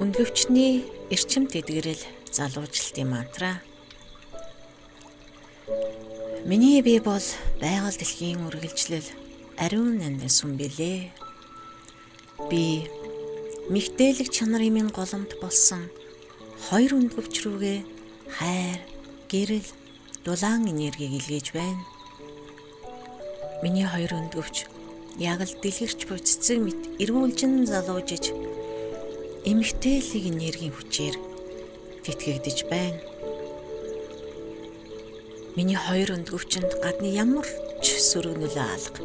Өндгөвчний эрчим тэдгэрэл залуужлтын мантра. Миний бие бол байгаль дэлхийн үргэлжлэл ариун нандин сүм билээ. Би мэгтээлэг чанарын минь голомт болсон хоёр өндгөвч рүүгээ хайр, гэрэл, дулаан энергийг илгээж байна. Миний хоёр өндгөвч яг л дэлгэрч буй цэцэг мэт эргүүлжин залуужиж эмэгтэйлэг энергийн хүчээр тэтгэгдэж байна. Миний хоёр өндгөвчөнд гадны ямар ч сөрөг нөлөө алга.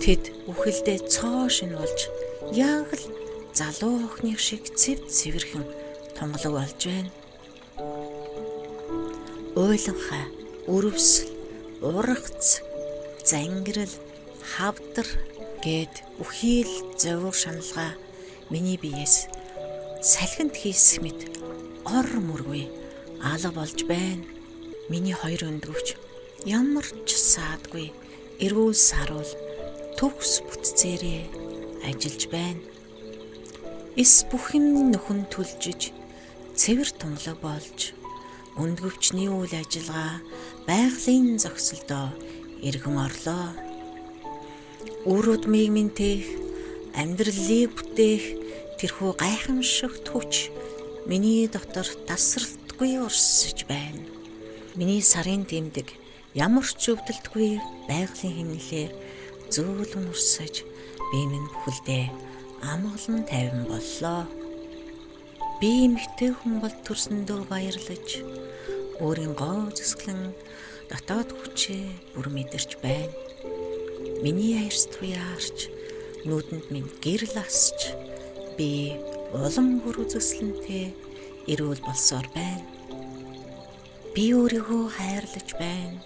Тэд үхэлдээ цоо шин болж яг л залуу охины шиг цэвд цэвэрхэн тонголог болж байна. Уйланхай, өрөвсөл, ургац, зангирал, хавдар гээд үхийл зовир шаналгаа миний биеэс салхинд хийсэх мэт ор мөргүй алга болж байна. Миний хоёр өндгөвч ямар ч саадгүй эрүүл саруул төгс бүтцээрээ ажиллаж байна. Эс бүхэн нөхөн түлжиж цэвэр тунгалаг болж өндгөвчний үйл ажиллагаа байгалийн зохисолдоо эргэн орлоо. Үр удмыг минтэх, амьдралыг бүтээх тэрхүү гайхамшигт хүч миний дотор тасралтгүй урсаж байна. Миний сарын тэмдэг ямар ч өвдөлтгүй байгалийн хэмнэлээр зөөлөн урсаж бие минь бүхэлдээ амгалан тайван боллоо. Би эмэгтэй хүн бол төрсөндөө баярлаж өөрийн гоо зэсгэлэн дотоод хүчээ бүр мэдэрч байна. Миний аярс туяарч нүдэнд минь гэрэл асч би улам бүр үзэсгэлэнтэй эрүүл болсоор байна. Би өөрийгөө хайрлаж байна.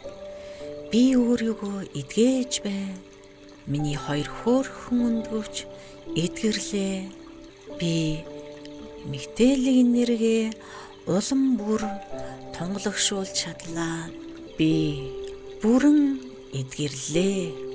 Би өөрийгөө эдгэж байна. Миний хоёр хөөрхөн өндгөвч эдгэрлээ. Би эмэгтэйлэг энергээ улам бүр тонгологшуулж чадлаа. Би бүрэн эдгэрлээ.